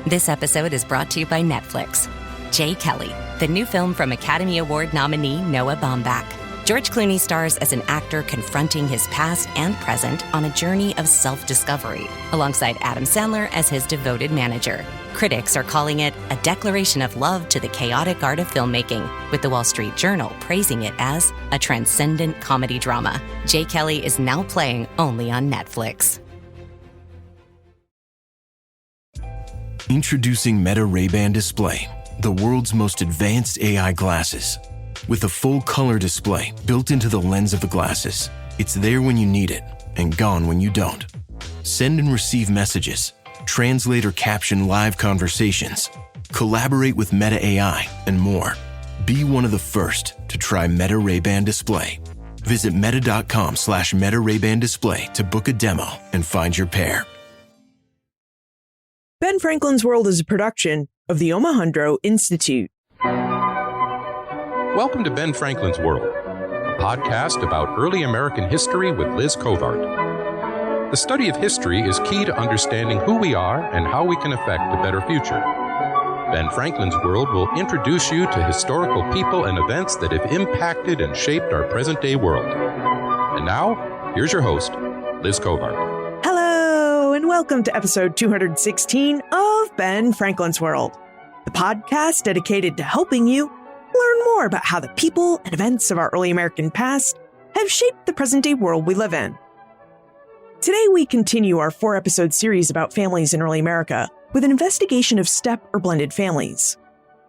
This episode is brought to you by Netflix. Jay Kelly, the new film from Academy Award nominee Noah Baumbach. George Clooney stars as an actor confronting his past and present on a journey of self-discovery, alongside Adam Sandler as his devoted manager. Critics are calling it a declaration of love to the chaotic art of filmmaking, with the Wall Street Journal praising it as a transcendent comedy drama. Jay Kelly is now playing only on Netflix. Introducing Meta Ray-Ban Display, the world's most advanced AI glasses. With a full color display built into the lens of the glasses, it's there when you need it and gone when you don't. Send and receive messages, translate or caption live conversations, collaborate with Meta AI, and more. Be one of the first to try Meta Ray-Ban Display. Visit meta.com/Meta Ray-Ban Display to book a demo and find your pair. Ben Franklin's World is a production of the Omohundro Institute. Welcome to Ben Franklin's World, a podcast about early American history with Liz Covart. The study of history is key to understanding who we are and how we can affect a better future. Ben Franklin's World will introduce you to historical people and events that have impacted and shaped our present-day world. And now, here's your host, Liz Covart. Hello, and welcome to episode 216 of Ben Franklin's World, the podcast dedicated to helping you learn more about how the people and events of our early American past have shaped the present-day world we live in. Today, we continue our 4-episode series about families in early America with an investigation of step or blended families.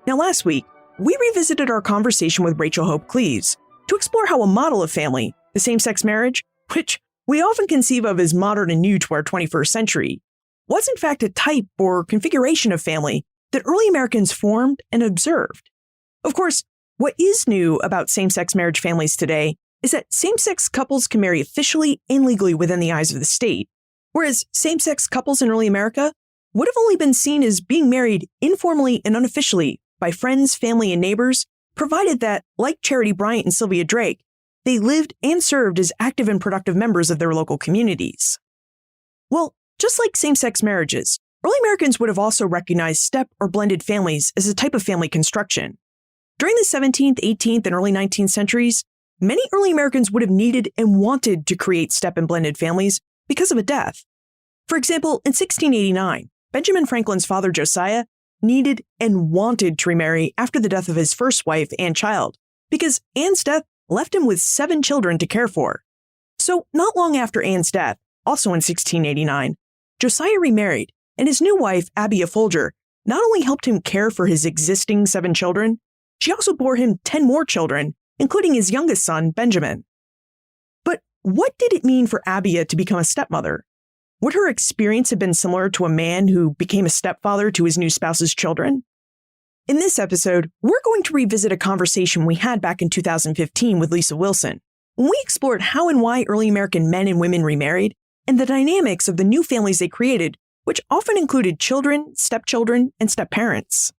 Now, last week, we revisited our conversation with Rachel Hope Cleves to explore how a model of family, the same-sex marriage, which we often conceive of as modern and new to our 21st century, was in fact a type or configuration of family that early Americans formed and observed. Of course, what is new about same-sex marriage families today is that same-sex couples can marry officially and legally within the eyes of the state, whereas same-sex couples in early America would have only been seen as being married informally and unofficially by friends, family, and neighbors, provided that, like Charity Bryant and Sylvia Drake, they lived and served as active and productive members of their local communities. Well, just like same-sex marriages, early Americans would have also recognized step or blended families as a type of family construction. During the 17th, 18th, and early 19th centuries, many early Americans would have needed and wanted to create step and blended families because of a death. For example, in 1689, Benjamin Franklin's father, Josiah, needed and wanted to remarry after the death of his first wife and child, because Anne's death left him with 7 children to care for. So not long after Anne's death, also in 1689, Josiah remarried, and his new wife, Abbia Folger, not only helped him care for his existing 7 children, she also bore him 10 more children, including his youngest son, Benjamin. But what did it mean for Abbia to become a stepmother? Would her experience have been similar to a man who became a stepfather to his new spouse's children? In this episode, we're going to revisit a conversation we had back in 2015 with Lisa Wilson, when we explored how and why early American men and women remarried, and the dynamics of the new families they created, which often included children, stepchildren, and stepparents.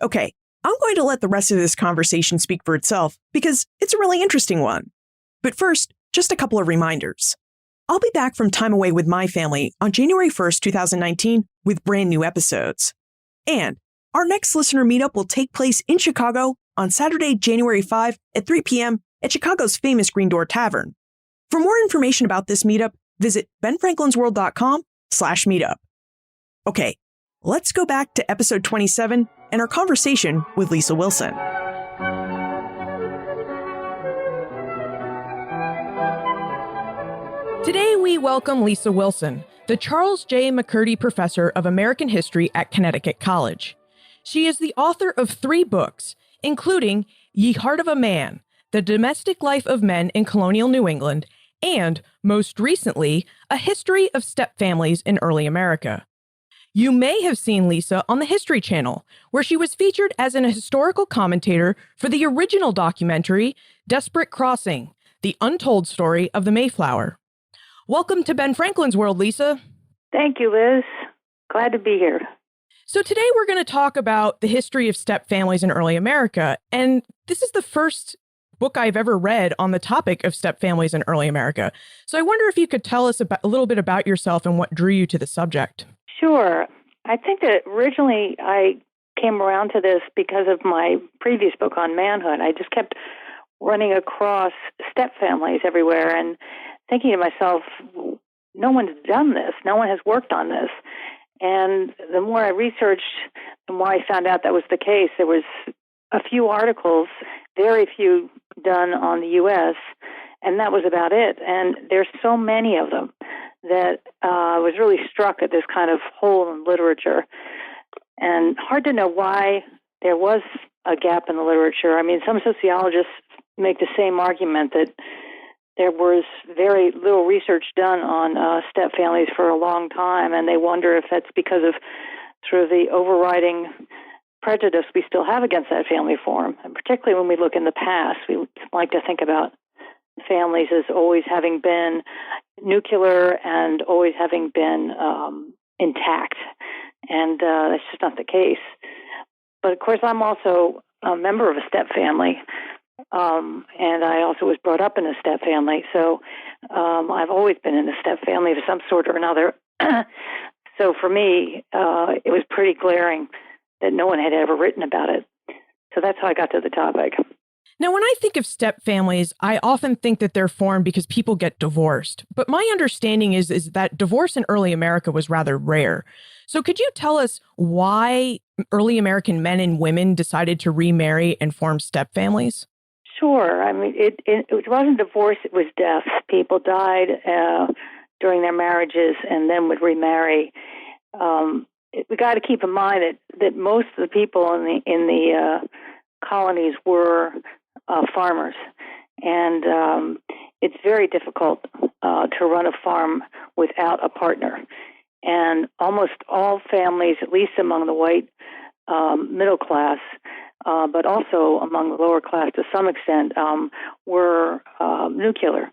Okay, I'm going to let the rest of this conversation speak for itself because it's a really interesting one. But first, just a couple of reminders. I'll be back from time away with my family on January 1st, 2019 with brand new episodes. And our next listener meetup will take place in Chicago on Saturday, January 5 at 3 p.m. at Chicago's famous Green Door Tavern. For more information about this meetup, visit benfranklinsworld.com/meetup. Okay, let's go back to episode 27 and our conversation with Lisa Wilson. Today, we welcome Lisa Wilson, the Charles J. McCurdy Professor of American History at Connecticut College. She is the author of 3 books, including Ye Heart of a Man, The Domestic Life of Men in Colonial New England, and, most recently, A History of Stepfamilies in Early America. You may have seen Lisa on the History Channel, where she was featured as an historical commentator for the original documentary, Desperate Crossing, The Untold Story of the Mayflower. Welcome to Ben Franklin's World, Lisa. Thank you, Liz. Glad to be here. So today we're going to talk about the history of step families in early America. And this is the first book I've ever read on the topic of step families in early America. So I wonder if you could tell us a little bit about yourself and what drew you to the subject. Sure. I think that originally I came around to this because of my previous book on manhood. I just kept running across step families everywhere and thinking to myself, no one's done this. No one has worked on this. And the more I researched, the more I found out that was the case. There was a few articles, very few done on the U.S., and that was about it. And there's so many of them that I was really struck at this kind of hole in literature. And hard to know why there was a gap in the literature. I mean, some sociologists make the same argument that there was very little research done on step families for a long time, and they wonder if that's because of sort of the overriding prejudice we still have against that family form. And particularly when we look in the past, we like to think about families as always having been nuclear and always having been intact. And that's just not the case. But of course, I'm also a member of a step family. And I also was brought up in a step family. So I've always been in a step family of some sort or another. So for me, it was pretty glaring that no one had ever written about it. So that's how I got to the topic. Now, when I think of step families, I often think that they're formed because people get divorced. But my understanding is that divorce in early America was rather rare. So could you tell us why early American men and women decided to remarry and form step families? Sure. I mean, it wasn't divorce, it was death. People died during their marriages and then would remarry. We got to keep in mind that most of the people in the colonies were farmers, and it's very difficult to run a farm without a partner. And almost all families, at least among the white middle class, but also among the lower class to some extent, were nuclear.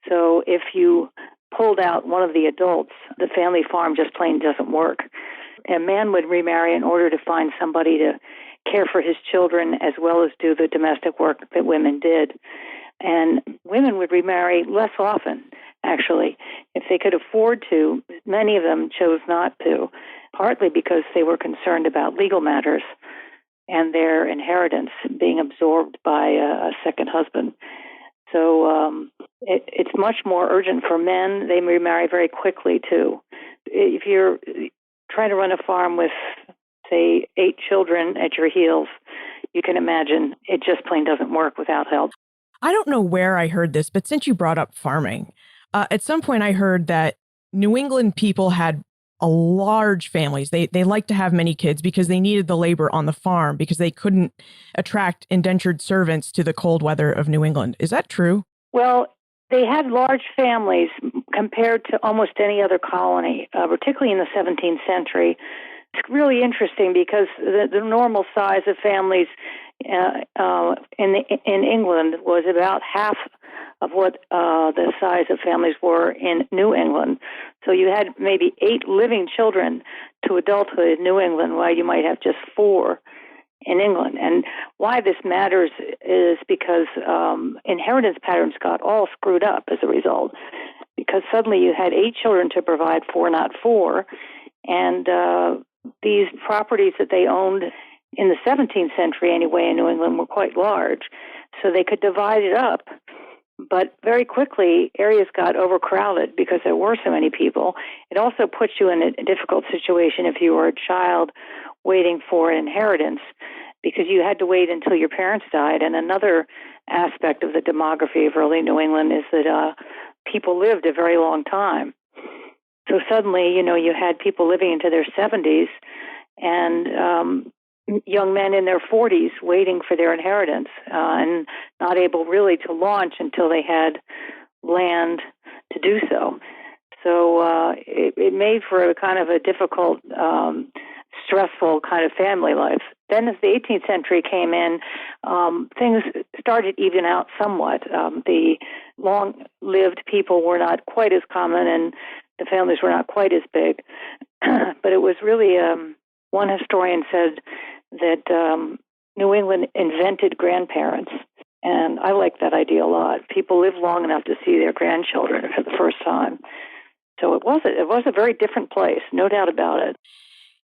So if you pulled out one of the adults, the family farm just plain doesn't work. A man would remarry in order to find somebody to care for his children as well as do the domestic work that women did. And women would remarry less often, actually. If they could afford to, many of them chose not to, partly because they were concerned about legal matters and their inheritance being absorbed by a second husband. So it's much more urgent for men. They remarry very quickly, too. If you're trying to run a farm with, say, 8 children at your heels, you can imagine it just plain doesn't work without help. I don't know where I heard this, but since you brought up farming, at some point I heard that New England people had a large families. They liked to have many kids because they needed the labor on the farm because they couldn't attract indentured servants to the cold weather of New England. Is that true? Well, they had large families compared to almost any other colony, particularly in the 17th century. It's really interesting because the normal size of families in England was about half of what the size of families were in New England. So you had maybe 8 living children to adulthood in New England, while you might have just 4 in England. And why this matters is because inheritance patterns got all screwed up as a result, because suddenly you had 8 children to provide for, not 4. And these properties that they owned in the 17th century anyway in New England were quite large, so they could divide it up. But very quickly, areas got overcrowded because there were so many people. It also puts you in a difficult situation if you were a child waiting for an inheritance, because you had to wait until your parents died. And another aspect of the demography of early New England is that people lived a very long time. So suddenly, you had people living into their 70s and young men in their 40s waiting for their inheritance and not able really to launch until they had land to do so. So it made for a kind of a difficult, stressful kind of family life. Then as the 18th century came in, things started to even out somewhat. The long-lived people were not quite as common and the families were not quite as big. But it was really, one historian said that New England invented grandparents. And I like that idea a lot. People live long enough to see their grandchildren for the first time. So it was a very different place, no doubt about it.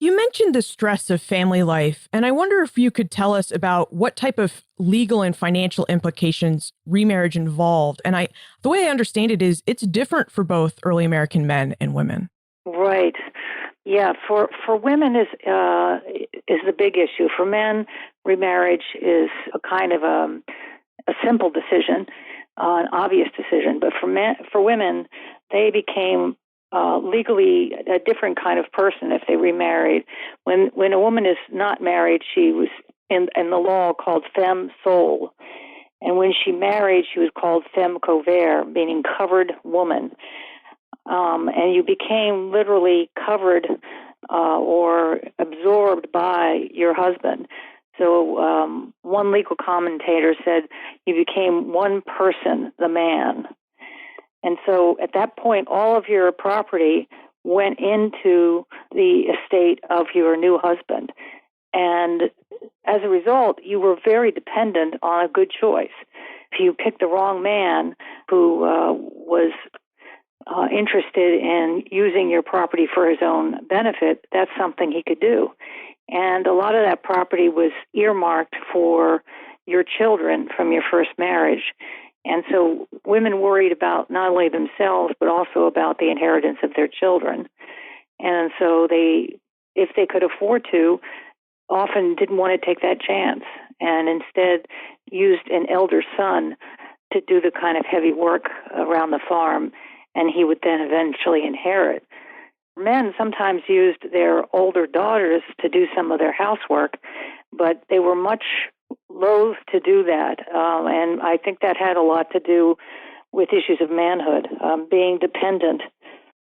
You mentioned the stress of family life, and I wonder if you could tell us about what type of legal and financial implications remarriage involved. The way I understand it is it's different for both early American men and women. Right. Yeah. For women is the big issue. For men, remarriage is a kind of a simple decision, an obvious decision. But for women, they became legally a different kind of person if they remarried. When a woman is not married, she was in the law called femme sole. And when she married, she was called femme couvert, meaning covered woman. And you became literally covered or absorbed by your husband. So one legal commentator said you became one person, the man. And so at that point, all of your property went into the estate of your new husband. And as a result, you were very dependent on a good choice. If you picked the wrong man who was interested in using your property for his own benefit, that's something he could do. And a lot of that property was earmarked for your children from your first marriage. And so women worried about not only themselves, but also about the inheritance of their children. And so if they could afford to, often didn't want to take that chance and instead used an elder son to do the kind of heavy work around the farm, and he would then eventually inherit. Men sometimes used their older daughters to do some of their housework, but they were much loath to do that. And I think that had a lot to do with issues of manhood, being dependent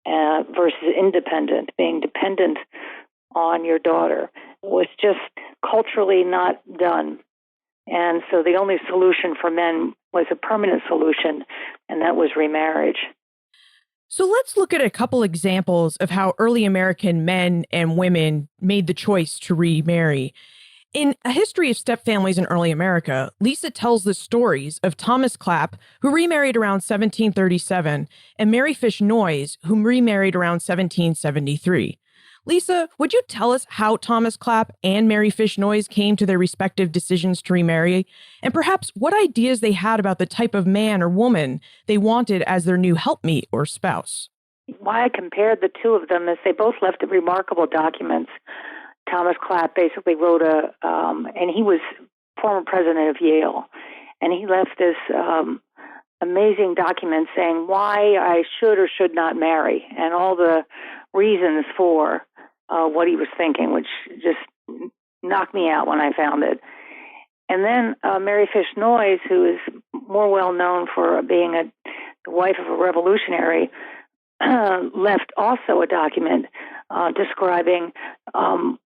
versus independent. Being dependent on your daughter was just culturally not done. And so the only solution for men was a permanent solution, and that was remarriage. So let's look at a couple examples of how early American men and women made the choice to remarry. In A History of Stepfamilies in Early America, Lisa tells the stories of Thomas Clapp, who remarried around 1737, and Mary Fish Noyes, who remarried around 1773. Lisa, would you tell us how Thomas Clapp and Mary Fish Noyes came to their respective decisions to remarry, and perhaps what ideas they had about the type of man or woman they wanted as their new helpmeet or spouse? Why I compared the two of them is they both left remarkable documents. Thomas Clapp basically wrote and he was former president of Yale, and he left this amazing document saying why I should or should not marry, and all the reasons for what he was thinking, which just knocked me out when I found it. And then Mary Fish Noyes, who is more well known for being the wife of a revolutionary, left also a document describing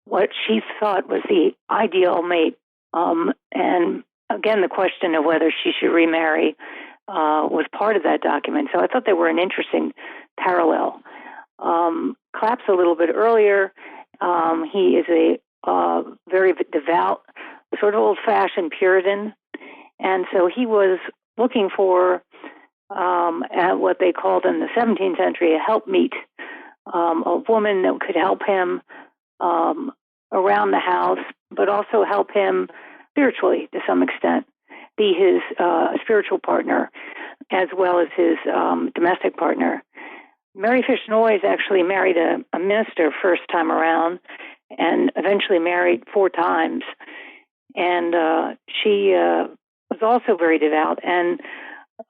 what she thought was the ideal mate. And again, the question of whether she should remarry was part of that document. So I thought they were an interesting parallel. Clapp's a little bit earlier. He is a very devout, sort of old-fashioned Puritan. And so he was looking for, at what they called in the 17th century, a helpmeet, a woman that could help him around the house, but also help him spiritually to some extent, be his spiritual partner as well as his domestic partner. Mary Fish Noyes actually married a minister first time around and eventually married 4 times. And she was also very devout. And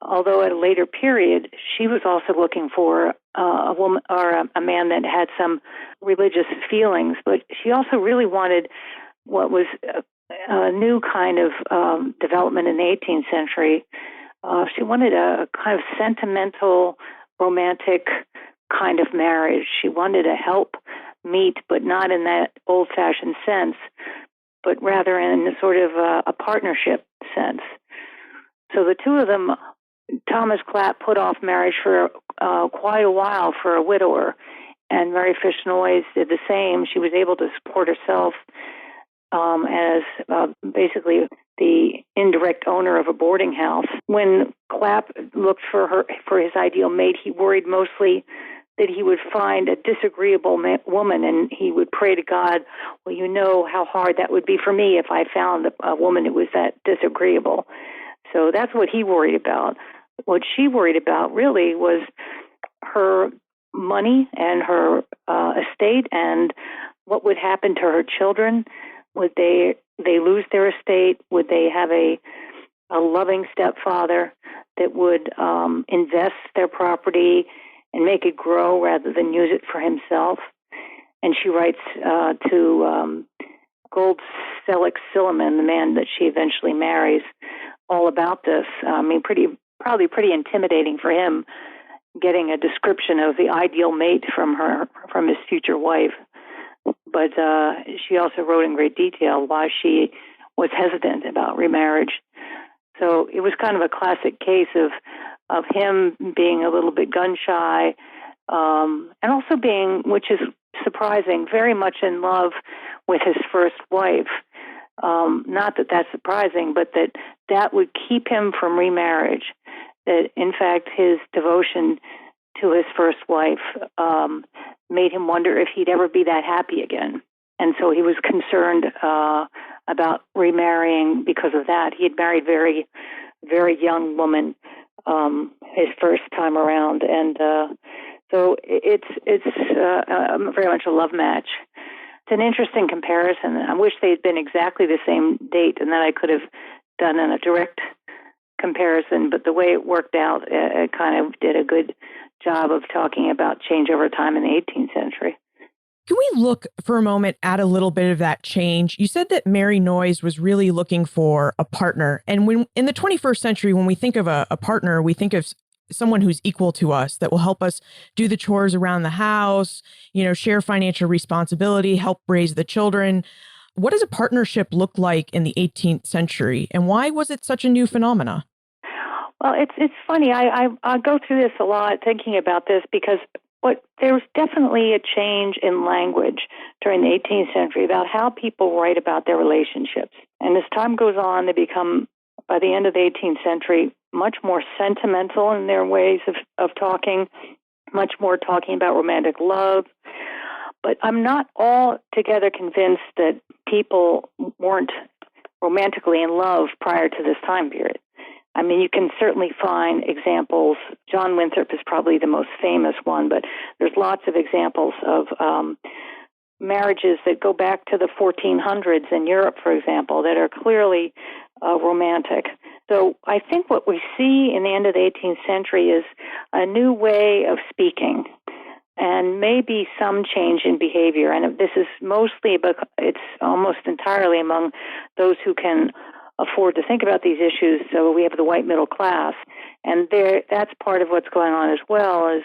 although at a later period, she was also looking for a woman or a man that had some religious feelings, but she also really wanted what was a new kind of development in the 18th century. She wanted a kind of sentimental, romantic kind of marriage. She wanted a help meet, but not in that old-fashioned sense, but rather in sort of a partnership sense. So the two of them, Thomas Clapp put off marriage for quite a while for a widower, and Mary Fish Noyes did the same. She was able to support herself as basically the indirect owner of a boarding house. When Clapp looked for his ideal mate, he worried mostly that he would find a disagreeable woman, and he would pray to God, well, you know how hard that would be for me if I found a woman who was that disagreeable. So that's what he worried about. What she worried about really was her money and her estate, and what would happen to her children. Would they lose their estate? Would they have a loving stepfather that would invest their property and make it grow rather than use it for himself? And she writes to Gold Selig Silliman, the man that she eventually marries, all about this. I mean, probably pretty intimidating for him, getting a description of the ideal mate from his future wife. But she also wrote in great detail why she was hesitant about remarriage. So it was kind of a classic case of him being a little bit gun shy, and also being, which is surprising, very much in love with his first wife. Not that that's surprising, but that would keep him from remarriage. That, in fact, his devotion to his first wife made him wonder if he'd ever be that happy again. And so he was concerned about remarrying because of that. He had married very, very young woman his first time around, and so it's very much a love match. It's an interesting comparison. I wish they had been exactly the same date, and then I could have done a direct comparison. But the way it worked out, it kind of did a good job of talking about change over time in the 18th century. Can we look for a moment at a little bit of that change? You said that Mary Noyes was really looking for a partner. And when in the 21st century, when we think of a partner, we think of someone who's equal to us, that will help us do the chores around the house, share financial responsibility, help raise the children. What does a partnership look like in the 18th century? And why was it such a new phenomena? Well, it's funny. I go through this a lot thinking about this because there was definitely a change in language during the 18th century about how people write about their relationships. And as time goes on, they become, by the end of the 18th century, much more sentimental in their ways of talking, much more talking about romantic love. But I'm not altogether convinced that people weren't romantically in love prior to this time period. I mean, you can certainly find examples. John Winthrop is probably the most famous one, but there's lots of examples of marriages that go back to the 1400s in Europe, for example, that are clearly romantic. So I think what we see in the end of the 18th century is a new way of speaking and maybe some change in behavior. And this is it's almost entirely among those who can afford to think about these issues. So we have the white middle class, and that's part of what's going on as well. Is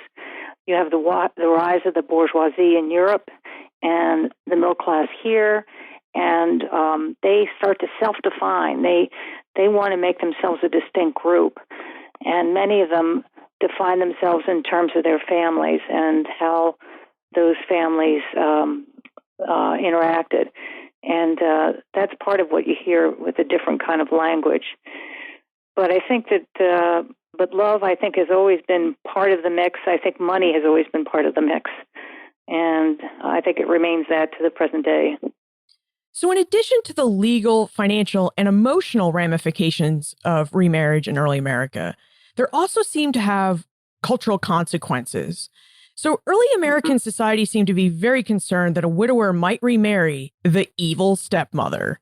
you have the rise of the bourgeoisie in Europe and the middle class here, and they start to self-define. They want to make themselves a distinct group, and many of them define themselves in terms of their families and how those families interacted. And that's part of what you hear with a different kind of language. But I think that, but love, I think, has always been part of the mix. I think money has always been part of the mix. And I think it remains that to the present day. So in addition to the legal, financial, and emotional ramifications of remarriage in early America, there also seem to have cultural consequences. So early American society seemed to be very concerned that a widower might remarry the evil stepmother.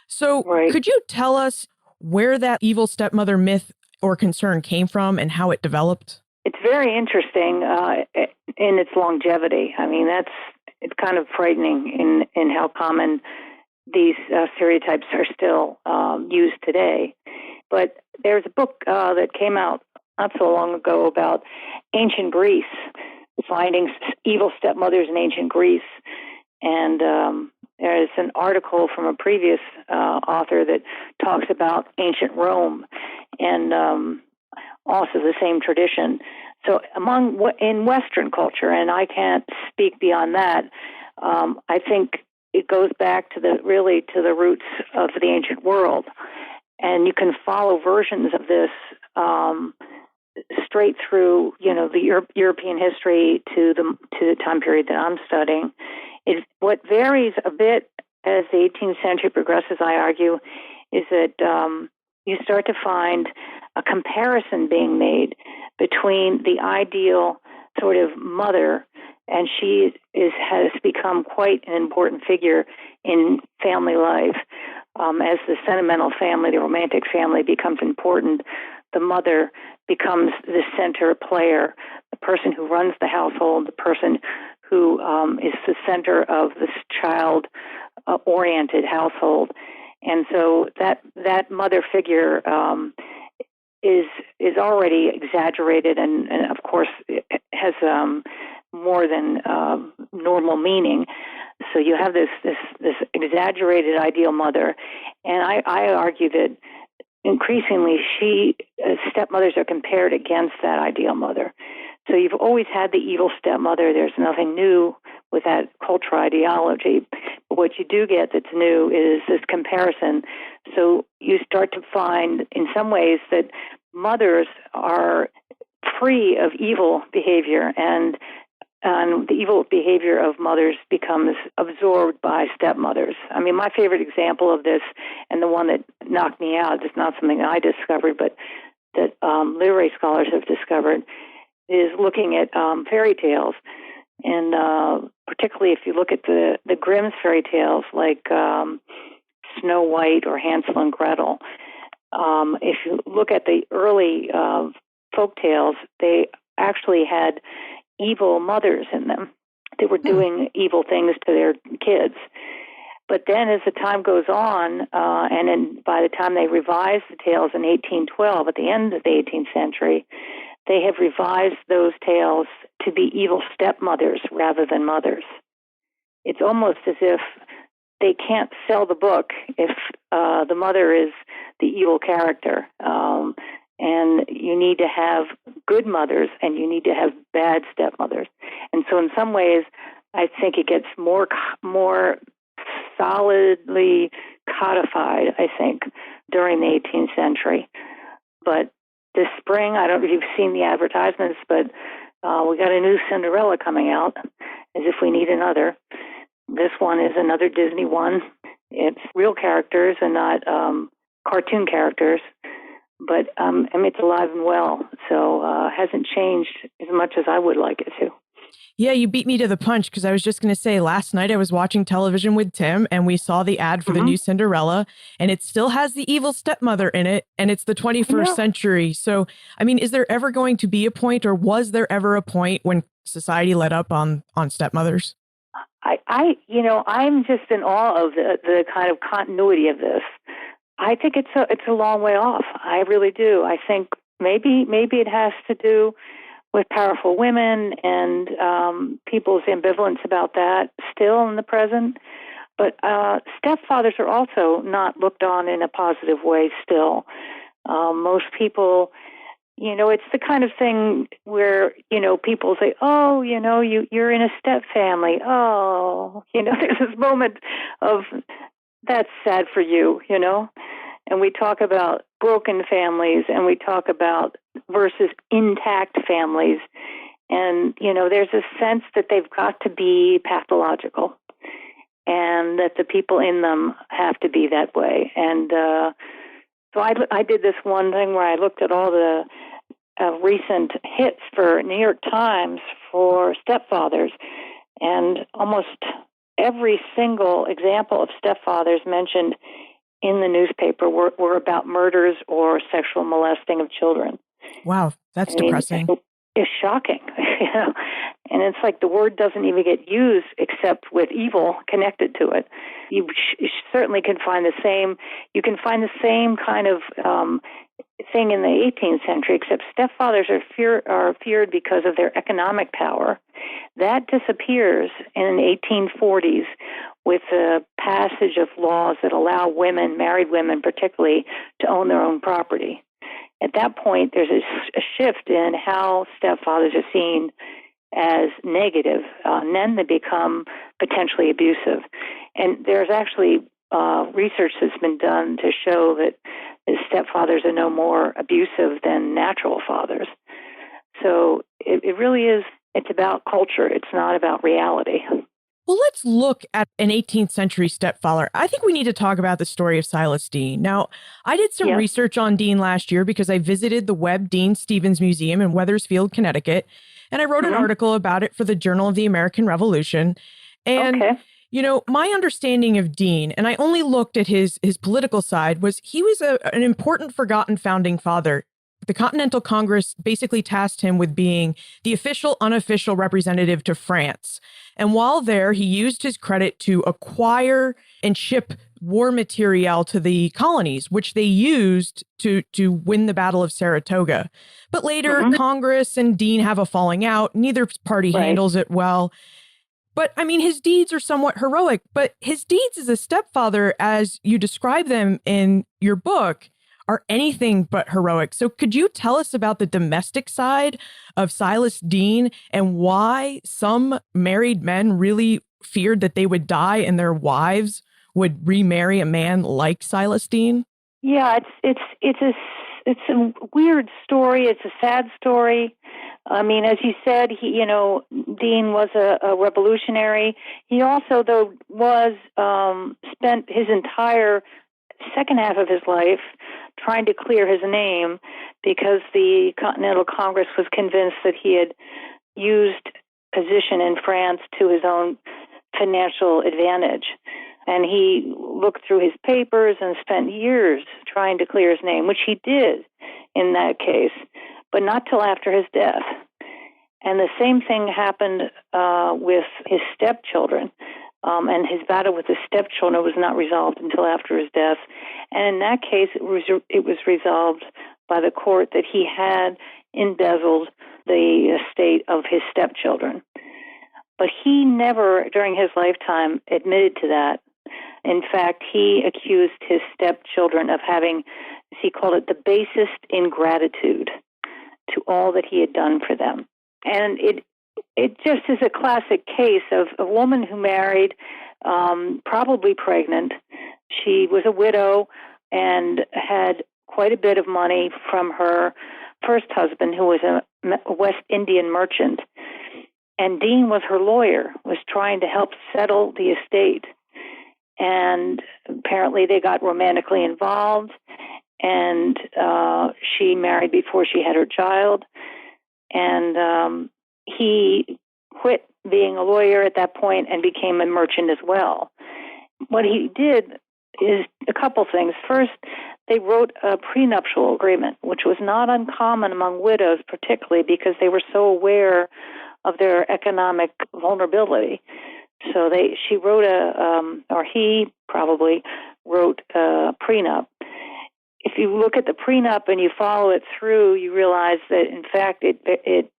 So Could you tell us where that evil stepmother myth or concern came from and how it developed? It's very interesting in its longevity. I mean, it's kind of frightening in how common these stereotypes are still used today. But there's a book that came out not so long ago about ancient Greece, finding evil stepmothers in ancient Greece. And there's an article from a previous author that talks about ancient Rome and also the same tradition. So in Western culture, and I can't speak beyond that, I think it goes back to the roots of the ancient world. And you can follow versions of this straight through, the European history to the time period that I'm studying. What varies a bit as the 18th century progresses, I argue, is that you start to find a comparison being made between the ideal sort of mother, and she has become quite an important figure in family life. As the sentimental family, the romantic family becomes important, the mother becomes the center player, the person who runs the household, the person who is the center of this child-oriented household. And so that mother figure is already exaggerated, and of course it has more than normal meaning. So you have this exaggerated ideal mother, and I argue that increasingly stepmothers are compared against that ideal mother. So you've always had the evil stepmother. There's nothing new with that cultural ideology. But what you do get that's new is this comparison. So you start to find, in some ways, that mothers are free of evil behavior, and the evil behavior of mothers becomes absorbed by stepmothers. I mean, my favorite example of this, and the one that knocked me out, it's not something I discovered, but that literary scholars have discovered, is looking at fairy tales. And particularly if you look at the Grimm's fairy tales, like Snow White or Hansel and Gretel, if you look at the early folk tales, they actually had evil mothers in them. They were doing evil things to their kids. But then as the time goes on, and then by the time they revised the tales in 1812, at the end of the 18th century, they have revised those tales to be evil stepmothers rather than mothers. It's almost as if they can't sell the book if the mother is the evil character. And you need to have good mothers, and you need to have bad stepmothers. And so in some ways, I think it gets more solidly codified, I think, during the 18th century. But this spring, I don't know if you've seen the advertisements, but we got a new Cinderella coming out, as if we need another. This one is another Disney one. It's real characters and not cartoon characters. But it's alive and well, so hasn't changed as much as I would like it to. Yeah, you beat me to the punch, because I was just going to say, last night I was watching television with Tim, and we saw the ad for the new Cinderella, and it still has the evil stepmother in it, and it's the 21st century. So, I mean, is there ever going to be a point, or was there ever a point when society let up on stepmothers? I'm just in awe of the kind of continuity of this. I think it's a long way off. I really do. I think maybe it has to do with powerful women and people's ambivalence about that still in the present. But stepfathers are also not looked on in a positive way still. Most people, it's the kind of thing where, people say, oh, you're in a step family. Oh, there's this moment of, that's sad for you, And we talk about broken families, and we talk about versus intact families. And, there's a sense that they've got to be pathological and that the people in them have to be that way. And so I did this one thing where I looked at all the recent hits for New York Times for stepfathers, and almost every single example of stepfathers mentioned in the newspaper were about murders or sexual molesting of children. Wow, that's depressing. It's shocking, And it's like the word doesn't even get used except with evil connected to it. You certainly can find the same. You can find the same kind of thing in the 18th century, except stepfathers are feared because of their economic power. That disappears in the 1840s with the passage of laws that allow women, married women particularly, to own their own property. At that point, there's a shift in how stepfathers are seen as negative, and then they become potentially abusive. And there's actually research that's been done to show that stepfathers are no more abusive than natural fathers. So it really is, it's about culture. It's not about reality. Well, let's look at an 18th century stepfather. I think we need to talk about the story of Silas Deane. Now, I did some research on Deane last year because I visited the Webb Dean Stevens Museum in Wethersfield, Connecticut, and I wrote an article about it for the Journal of the American Revolution. And, you know, my understanding of Deane, and I only looked at his political side, was he was an important forgotten founding father. The Continental Congress basically tasked him with being the official, unofficial representative to France. And while there, he used his credit to acquire and ship war materiel to the colonies, which they used to win the Battle of Saratoga. But later, Congress and Deane have a falling out. Neither party handles it well. But I mean, his deeds are somewhat heroic, but his deeds as a stepfather, as you describe them in your book, are anything but heroic. So could you tell us about the domestic side of Silas Deane and why some married men really feared that they would die and their wives would remarry a man like Silas Deane? Yeah, it's a weird story. It's a sad story. I mean, as you said, Deane was a revolutionary. He also, though, spent his entire second half of his life trying to clear his name because the Continental Congress was convinced that he had used position in France to his own financial advantage. And he looked through his papers and spent years trying to clear his name, which he did in that case, but not till after his death. And the same thing happened with his stepchildren. And his battle with his stepchildren was not resolved until after his death. And in that case, it was resolved by the court that he had embezzled the estate of his stepchildren. But he never, during his lifetime, admitted to that. In fact, he accused his stepchildren of having, as he called it, the basest ingratitude to all that he had done for them. And it just is a classic case of a woman who married, probably pregnant. She was a widow and had quite a bit of money from her first husband, who was a West Indian merchant. And Deane was her lawyer, was trying to help settle the estate. And apparently they got romantically involved, and she married before she had her child. And he quit being a lawyer at that point and became a merchant as well. What he did is a couple things. First, they wrote a prenuptial agreement, which was not uncommon among widows, particularly because they were so aware of their economic vulnerability. So he probably wrote a prenup. If you look at the prenup and you follow it through, you realize that, in fact, it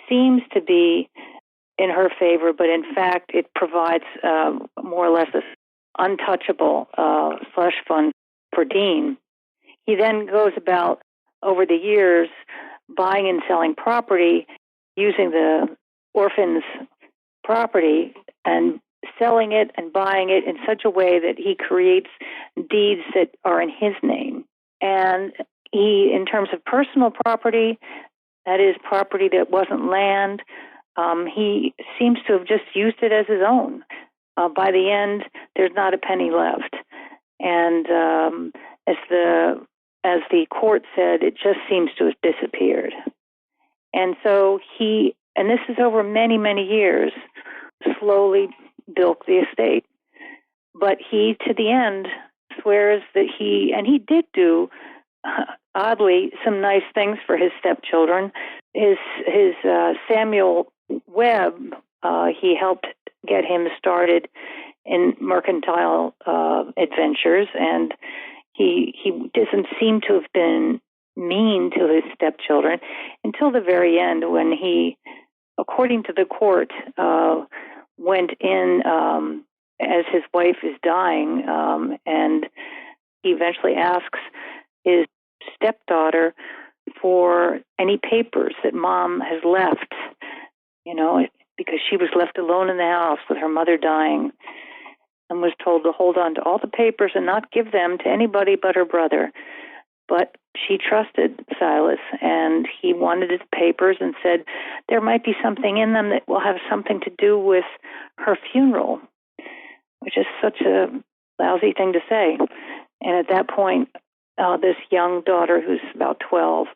seems to be in her favor, but in fact, it provides more or less an untouchable slush fund for Deane. He then goes about, over the years, buying and selling property, using the orphans' property and selling it and buying it in such a way that he creates deeds that are in his name. And he, in terms of personal property, that is property that wasn't land, he seems to have just used it as his own. By the end, there's not a penny left. And as the court said, it just seems to have disappeared. And so and this is over many, many years, slowly built the estate. But he, to the end, swears that he did do, oddly, some nice things for his stepchildren. His Samuel Webb, he helped get him started in mercantile adventures, and he doesn't seem to have been mean to his stepchildren until the very end, when he, according to the court, went in as his wife is dying, and he eventually asks his stepdaughter for any papers that mom has left, because she was left alone in the house with her mother dying, and was told to hold on to all the papers and not give them to anybody but her brother. But she trusted Silas, and he wanted his papers and said there might be something in them that will have something to do with her funeral, which is such a lousy thing to say. And at that point, this young daughter, who's about 12,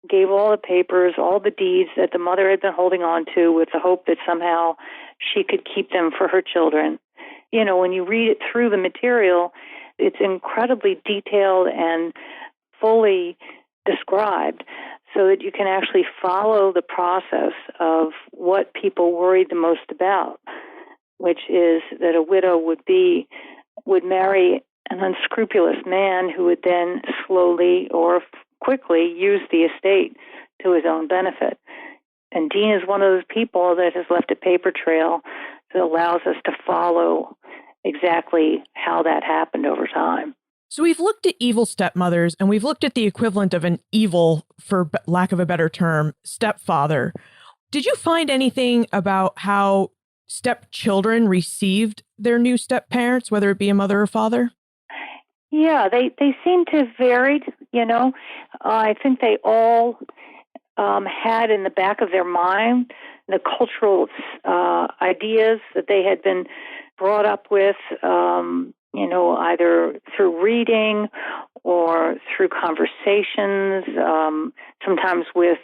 gave all the papers, all the deeds that the mother had been holding on to with the hope that somehow she could keep them for her children. You know, when you read it through the material, it's incredibly detailed and fully described so that you can actually follow the process of what people worried the most about, which is that a widow would marry an unscrupulous man who would then slowly or quickly use the estate to his own benefit. And Dean is one of those people that has left a paper trail that allows us to follow exactly how that happened over time. So we've looked at evil stepmothers, and we've looked at the equivalent of an evil, for lack of a better term, stepfather. Did you find anything about how stepchildren received their new stepparents, whether it be a mother or father? Yeah, they seem to have varied, you know. I think they all had in the back of their mind the cultural ideas that they had been brought up with, you know, either through reading or through conversations, sometimes with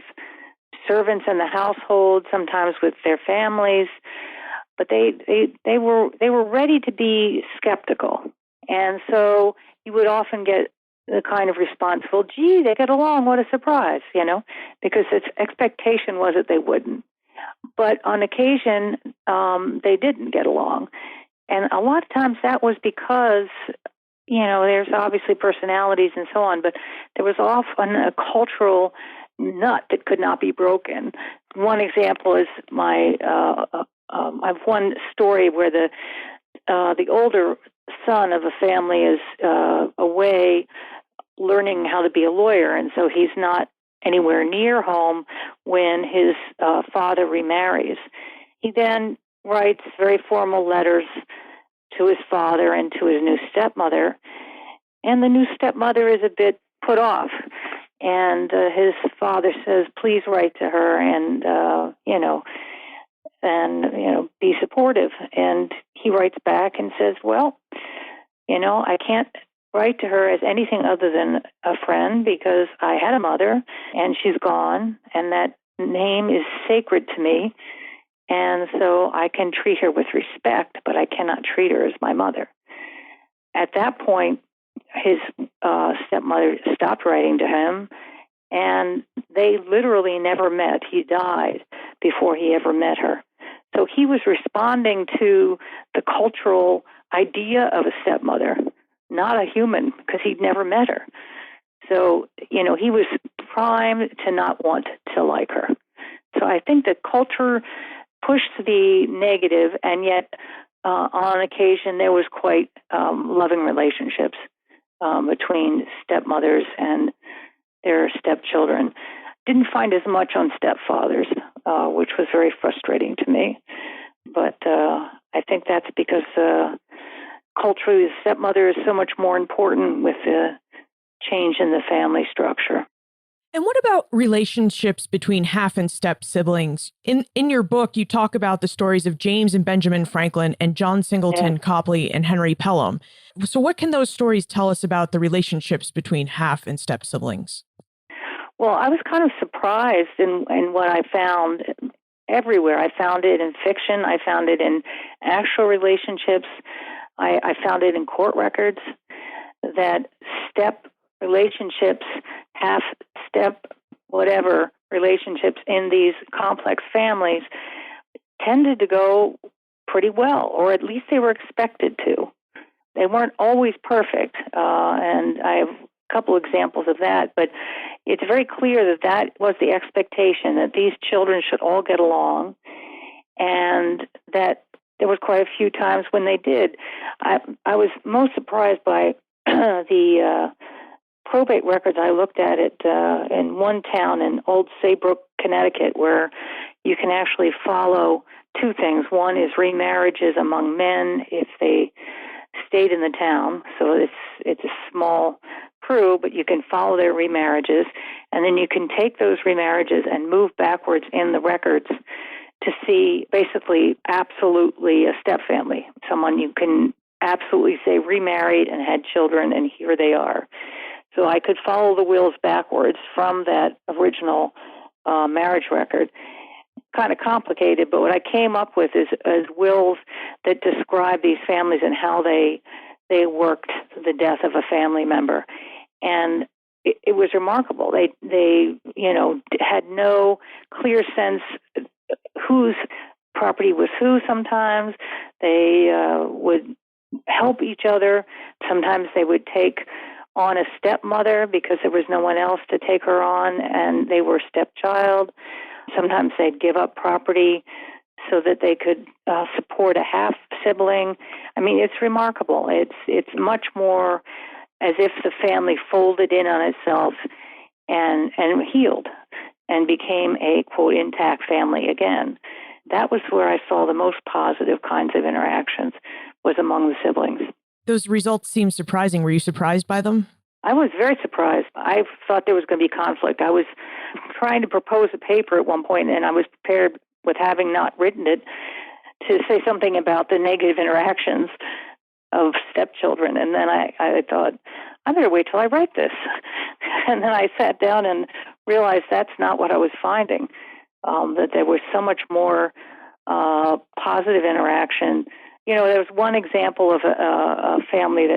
servants in the household, sometimes with their families. But they were ready to be skeptical. And so you would often get the kind of response, well, gee, they get along, what a surprise, you know, because its expectation was that they wouldn't. But on occasion, they didn't get along. And a lot of times that was because, you know, there's obviously personalities and so on, but there was often a cultural nut that could not be broken. One example is I've one story where the older son of a family is away learning how to be a lawyer, and so he's not anywhere near home when his father remarries. He then writes very formal letters to his father and to his new stepmother, and the new stepmother is a bit put off. And his father says, "Please write to her, and be supportive." And he writes back and says, "Well, I can't write to her as anything other than a friend because I had a mother and she's gone, and that name is sacred to me. And so I can treat her with respect, but I cannot treat her as my mother." At that point, his stepmother stopped writing to him, and they literally never met. He died before he ever met her. So he was responding to the cultural idea of a stepmother, not a human, because he'd never met her. So, he was primed to not want to like her. So I think that culture pushed the negative, and yet on occasion there was quite loving relationships between stepmothers and their stepchildren. Didn't find as much on stepfathers, which was very frustrating to me. But I think that's because culturally the stepmother is so much more important with the change in the family structure. And what about relationships between half and step siblings? In your book, you talk about the stories of James and Benjamin Franklin and John Singleton Copley and Henry Pelham. So what can those stories tell us about the relationships between half and step siblings? Well, I was kind of surprised in what I found everywhere. I found it in fiction. I found it in actual relationships. I found it in court records that step relationships, half step, whatever relationships in these complex families tended to go pretty well, or at least they were expected to. They weren't always perfect, and I have a couple examples of that, but it's very clear that was the expectation, that these children should all get along, and that there was quite a few times when they did. I was most surprised by the probate records. I looked at it in one town in Old Saybrook, Connecticut, where you can actually follow two things. One is remarriages among men if they stayed in the town. So it's a small true, but you can follow their remarriages, and then you can take those remarriages and move backwards in the records to see basically absolutely a stepfamily, someone you can absolutely say remarried and had children, and here they are. So I could follow the wills backwards from that original marriage record. Kind of complicated, but what I came up with is wills that describe these families and how they worked the death of a family member. And it was remarkable. They had no clear sense whose property was who sometimes. They would help each other. Sometimes they would take on a stepmother because there was no one else to take her on, and they were stepchild. Sometimes they'd give up property so that they could support a half sibling. I mean, it's remarkable. It's much more as if the family folded in on itself and healed and became a, quote, intact family again. That was where I saw the most positive kinds of interactions, was among the siblings. Those results seem surprising. Were you surprised by them? I was very surprised. I thought there was going to be conflict. I was trying to propose a paper at one point, and I was prepared, with having not written it, to say something about the negative interactions of stepchildren. And then I thought, I better wait till I write this. And then I sat down and realized that's not what I was finding, that there was so much more positive interaction. You know, there was one example of a family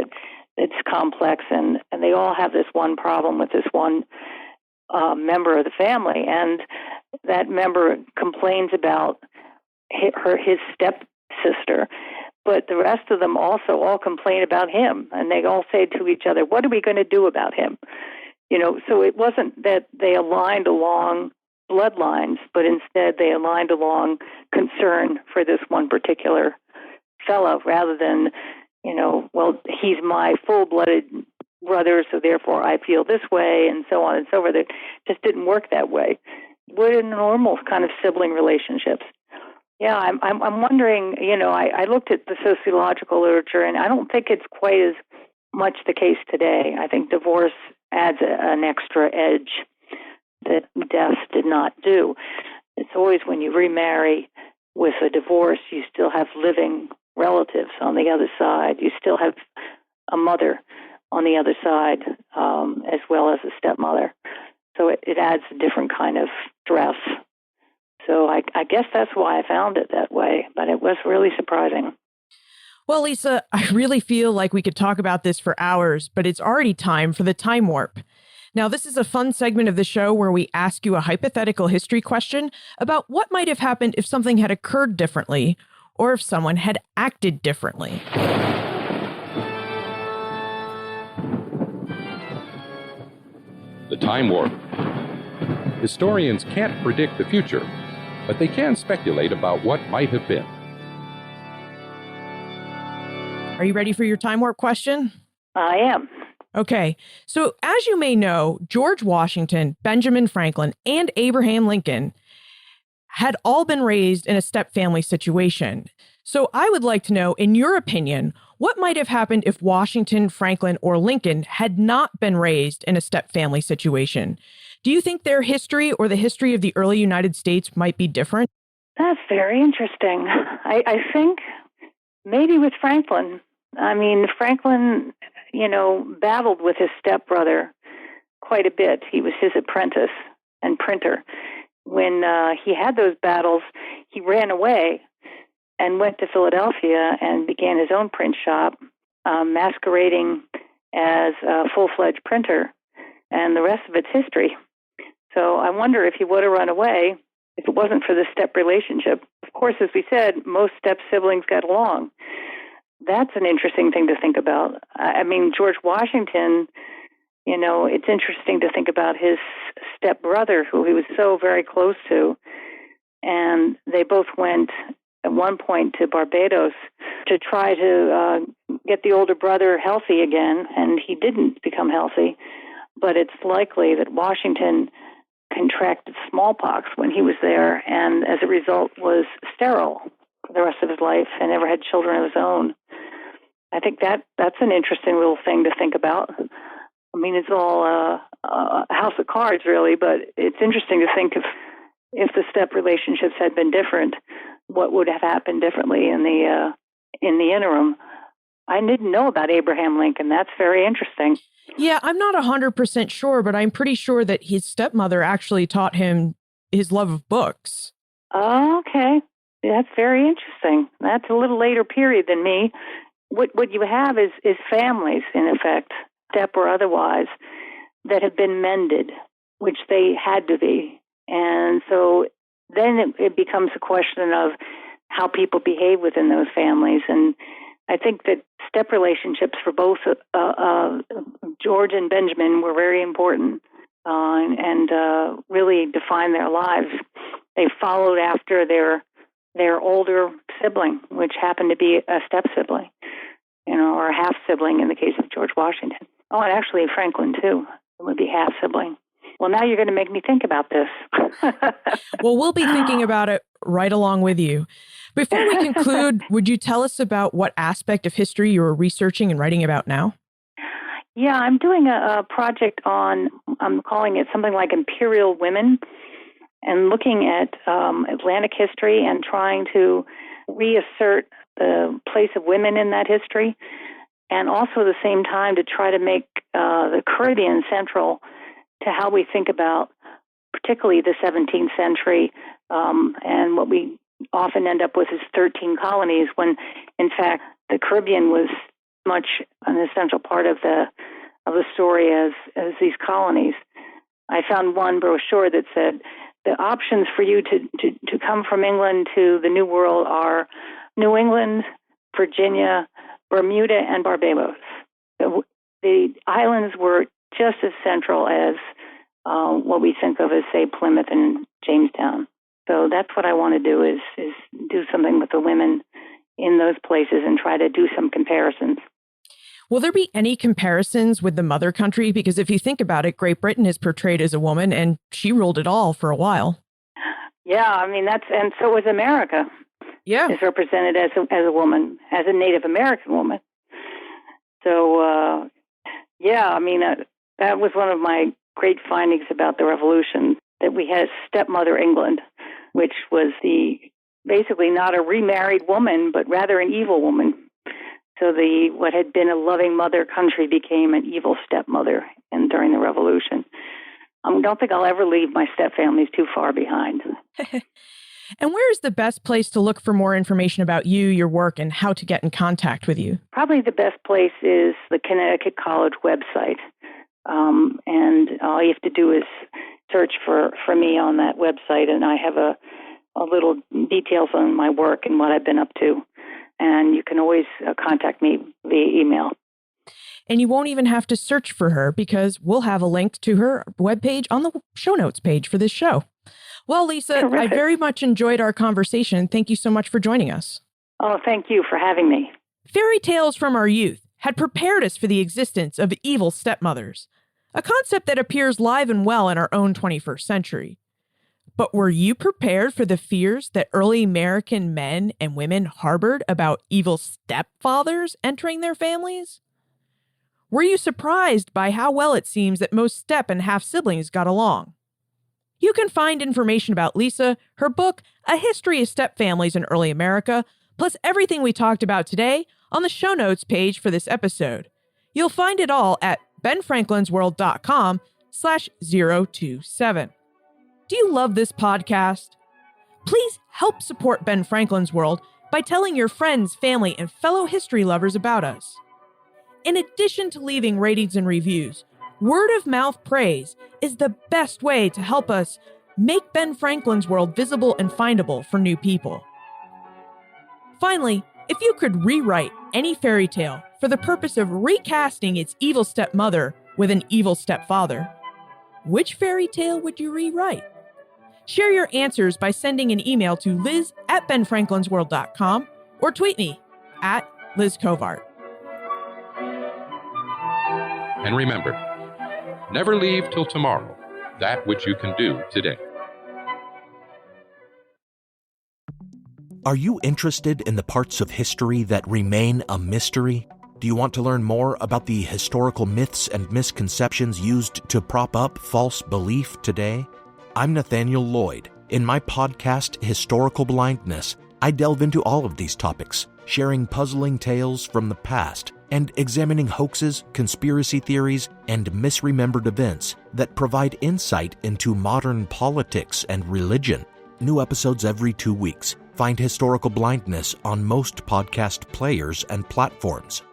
it's complex, and they all have this one problem with this one member of the family, and that member complains about his stepsister, but the rest of them also all complain about him, and they all say to each other, what are we going to do about him? You know, so it wasn't that they aligned along bloodlines, but instead they aligned along concern for this one particular fellow, rather than, you know, well, he's my full-blooded brother, so therefore I feel this way, and so on and so forth. It just didn't work that way. We're in normal kind of sibling relationships. Yeah, I'm wondering, you know, I looked at the sociological literature, and I don't think it's quite as much the case today. I think divorce adds an extra edge that death did not do. It's always when you remarry with a divorce, you still have living relatives on the other side. You still have a mother on the other side, as well as a stepmother. So it adds a different kind of stress. So I guess that's why I found it that way, but it was really surprising. Well, Lisa, I really feel like we could talk about this for hours, but it's already time for the time warp. Now, this is a fun segment of the show where we ask you a hypothetical history question about what might have happened if something had occurred differently, or if someone had acted differently. The time warp. Historians can't predict the future, but they can speculate about what might have been. Are you ready for your time warp question? I am. Okay, so as you may know, George Washington, Benjamin Franklin, and Abraham Lincoln had all been raised in a stepfamily situation. So I would like to know, in your opinion, what might have happened if Washington, Franklin, or Lincoln had not been raised in a stepfamily situation? Do you think their history or the history of the early United States might be different? That's very interesting. I think maybe with Franklin. I mean, Franklin, you know, battled with his stepbrother quite a bit. He was his apprentice and printer. When he had those battles, he ran away and went to Philadelphia and began his own print shop, masquerading as a full-fledged printer, and the rest of it's history. So I wonder if he would have run away if it wasn't for the step relationship. Of course, as we said, most step siblings got along. That's an interesting thing to think about. I mean, George Washington, you know, it's interesting to think about his stepbrother, who he was so very close to, and they both went at one point to Barbados to try to get the older brother healthy again, and he didn't become healthy. But it's likely that Washington contracted smallpox when he was there, and as a result was sterile for the rest of his life and never had children of his own. I think that's an interesting little thing to think about. I mean, it's all a house of cards, really, but it's interesting to think if the step relationships had been different, what would have happened differently in the interim. I didn't know about Abraham Lincoln. That's very interesting. Yeah, I'm not 100% sure, but I'm pretty sure that his stepmother actually taught him his love of books. Oh, okay. That's very interesting. That's a little later period than me. What you have is families, in effect, step or otherwise, that have been mended, which they had to be. And so then it becomes a question of how people behave within those families. And I think that step relationships for both George and Benjamin were very important and really defined their lives. They followed after their older sibling, which happened to be a step sibling, or a half sibling in the case of George Washington. Oh, and actually Franklin too. It would be half sibling. Well, now you're going to make me think about this. Well, we'll be thinking about it right along with you. Before we conclude, would you tell us about what aspect of history you're researching and writing about now? Yeah, I'm doing a project on, I'm calling it something like Imperial Women, and looking at Atlantic history and trying to reassert the place of women in that history, and also at the same time to try to make the Caribbean central to how we think about particularly the 17th century, and what we often end up with is 13 colonies, when in fact the Caribbean was much an essential part of the story as these colonies. I found one brochure that said the options for you to come from England to the New World are New England, Virginia, Bermuda, and Barbados. The islands were just as central as what we think of as, say, Plymouth and Jamestown. So that's what I want to do is do something with the women in those places and try to do some comparisons. Will there be any comparisons with the mother country? Because if you think about it, Great Britain is portrayed as a woman, and she ruled it all for a while. Yeah, I mean, and so was America. Yeah. Is represented as a woman, as a Native American woman. So, I mean, that was one of my great findings about the Revolution, that we had stepmother England, which was basically not a remarried woman, but rather an evil woman. So what had been a loving mother country became an evil stepmother during the Revolution. I don't think I'll ever leave my stepfamilies too far behind. And where is the best place to look for more information about you, your work, and how to get in contact with you? Probably the best place is the Connecticut College website. And all you have to do is search for me on that website, and I have a little details on my work and what I've been up to. And you can always contact me via email. And you won't even have to search for her, because we'll have a link to her webpage on the show notes page for this show. Well, Lisa, terrific. I very much enjoyed our conversation. Thank you so much for joining us. Oh, thank you for having me. Fairy tales from our youth had prepared us for the existence of evil stepmothers, a concept that appears live and well in our own 21st century. But were you prepared for the fears that early American men and women harbored about evil stepfathers entering their families? Were you surprised by how well it seems that most step and half-siblings got along? You can find information about Lisa, her book, A History of Stepfamilies in Early America, plus everything we talked about today on the show notes page for this episode. You'll find it all at benfranklinsworld.com/027. Do you love this podcast? Please help support Ben Franklin's World by telling your friends, family, and fellow history lovers about us. In addition to leaving ratings and reviews, word of mouth praise is the best way to help us make Ben Franklin's World visible and findable for new people. Finally, if you could rewrite any fairy tale for the purpose of recasting its evil stepmother with an evil stepfather, which fairy tale would you rewrite? Share your answers by sending an email to liz@benfranklinsworld.com or tweet me @LizCovart. And remember, never leave till tomorrow that which you can do today. Are you interested in the parts of history that remain a mystery? Do you want to learn more about the historical myths and misconceptions used to prop up false belief today? I'm Nathaniel Lloyd. In my podcast, Historical Blindness, I delve into all of these topics, sharing puzzling tales from the past and examining hoaxes, conspiracy theories, and misremembered events that provide insight into modern politics and religion. New episodes every 2 weeks. Find Historical Blindness on most podcast players and platforms.